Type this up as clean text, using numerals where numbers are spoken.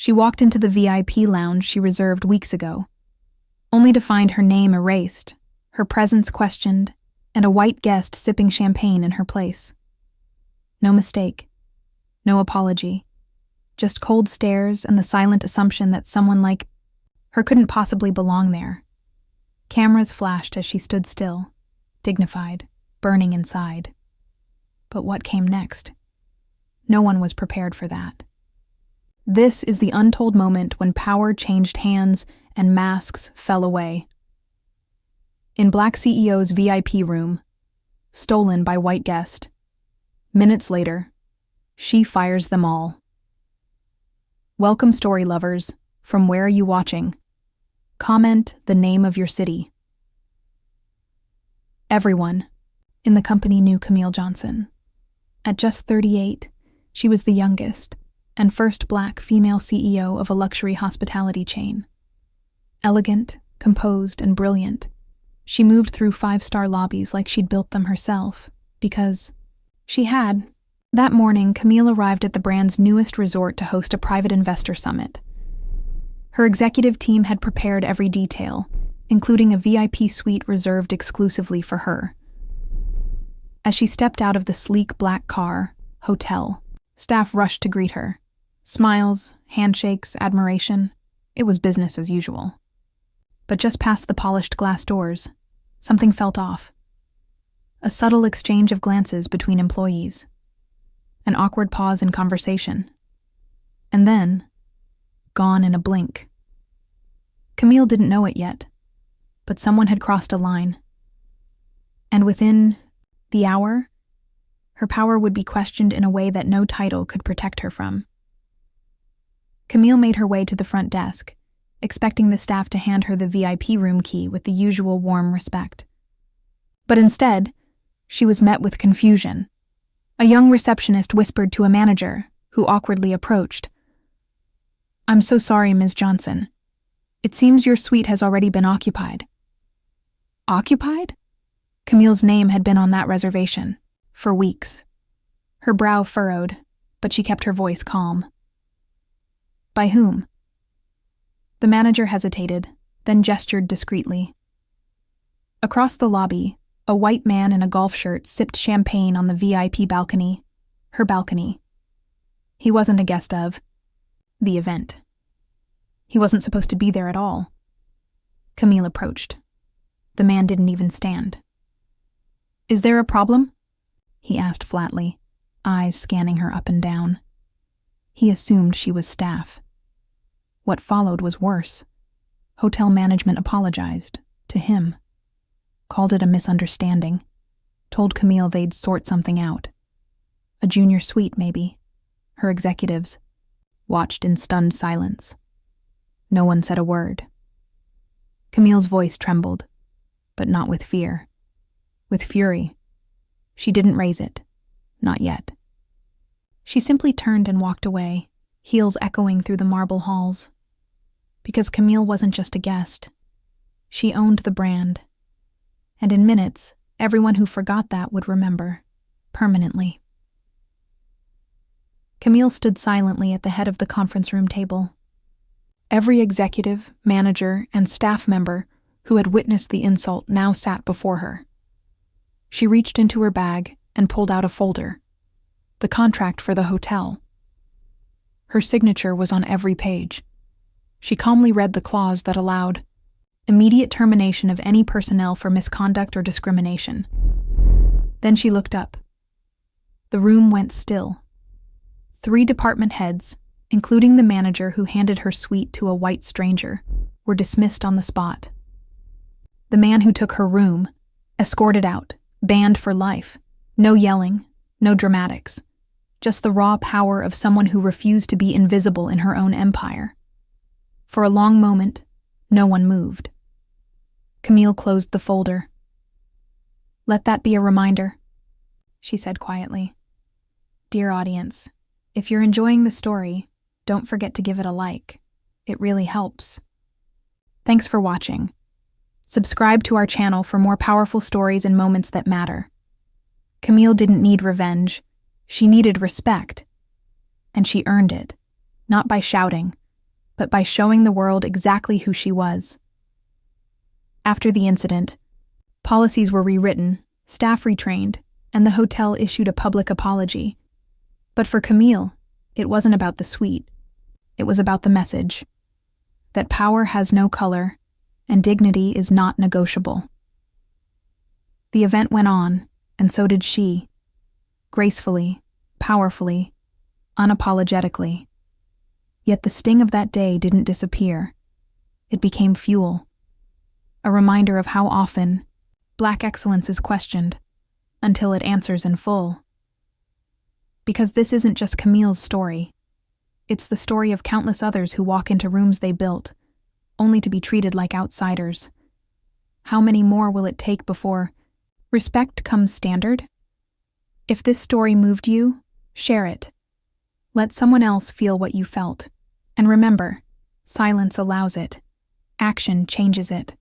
She walked into the VIP lounge she reserved weeks ago, only to find her name erased, her presence questioned, and a white guest sipping champagne in her place. No mistake. No apology. Just cold stares and the silent assumption that someone like her couldn't possibly belong there. Cameras flashed as she stood still, dignified, burning inside. But what came next? No one was prepared for that. This is the untold moment when power changed hands and masks fell away. In Black CEO's VIP room, stolen by white guest. Minutes later, she fires them all. Welcome, story lovers. From where are you watching? Comment the name of your city. Everyone in the company knew Camille Johnson. At just 38, she was the youngest and first Black female CEO of a luxury hospitality chain. Elegant, composed, and brilliant, she moved through 5-star lobbies like she'd built them herself, because she had. That morning, Camille arrived at the brand's newest resort to host a private investor summit. Her executive team had prepared every detail, including a VIP suite reserved exclusively for her. As she stepped out of the sleek black car, hotel, staff rushed to greet her. Smiles, handshakes, admiration. It was business as usual. But just past the polished glass doors, something felt off. A subtle exchange of glances between employees. An awkward pause in conversation. And then, gone in a blink. Camille didn't know it yet, but someone had crossed a line. And within the hour, her power would be questioned in a way that no title could protect her from. Camille made her way to the front desk, expecting the staff to hand her the VIP room key with the usual warm respect. But instead, she was met with confusion. A young receptionist whispered to a manager, who awkwardly approached. "I'm so sorry, Ms. Johnson. It seems your suite has already been occupied." Occupied? Camille's name had been on that reservation, for weeks. Her brow furrowed, but she kept her voice calm. By whom? The manager hesitated, then gestured discreetly. Across the lobby, a white man in a golf shirt sipped champagne on the VIP balcony, her balcony. He wasn't a guest of the event. He wasn't supposed to be there at all. Camille approached. The man didn't even stand. "Is there a problem?" he asked flatly, eyes scanning her up and down. He assumed she was staff. What followed was worse. Hotel management apologized, to him. Called it a misunderstanding. Told Camille they'd sort something out. A junior suite, maybe. Her executives watched in stunned silence. No one said a word. Camille's voice trembled, but not with fear. With fury. She didn't raise it. Not yet. She simply turned and walked away, heels echoing through the marble halls. Because Camille wasn't just a guest. She owned the brand. And in minutes, everyone who forgot that would remember. Permanently. Camille stood silently at the head of the conference room table. Every executive, manager, and staff member who had witnessed the insult now sat before her. She reached into her bag and pulled out a folder. The contract for the hotel. Her signature was on every page. She calmly read the clause that allowed immediate termination of any personnel for misconduct or discrimination. Then she looked up. The room went still. 3 department heads, including the manager who handed her suite to a white stranger, were dismissed on the spot. The man who took her room, escorted out, banned for life. No yelling, no dramatics. Just the raw power of someone who refused to be invisible in her own empire. For a long moment, no one moved. Camille closed the folder. "Let that be a reminder," she said quietly. "Dear audience, if you're enjoying the story, don't forget to give it a like. It really helps. Thanks for watching. Subscribe to our channel for more powerful stories and moments that matter. Camille didn't need revenge. She needed respect. And she earned it, not by shouting, but by showing the world exactly who she was. After the incident, policies were rewritten, staff retrained, and the hotel issued a public apology. But for Camille, it wasn't about the suite. It was about the message that power has no color and dignity is not negotiable. The event went on, and so did she, gracefully, powerfully, unapologetically. Yet the sting of that day didn't disappear. It became fuel, a reminder of how often Black excellence is questioned until it answers in full. Because this isn't just Camille's story. It's the story of countless others who walk into rooms they built, only to be treated like outsiders. How many more will it take before respect comes standard? If this story moved you, share it. Let someone else feel what you felt. And remember, silence allows it. Action changes it.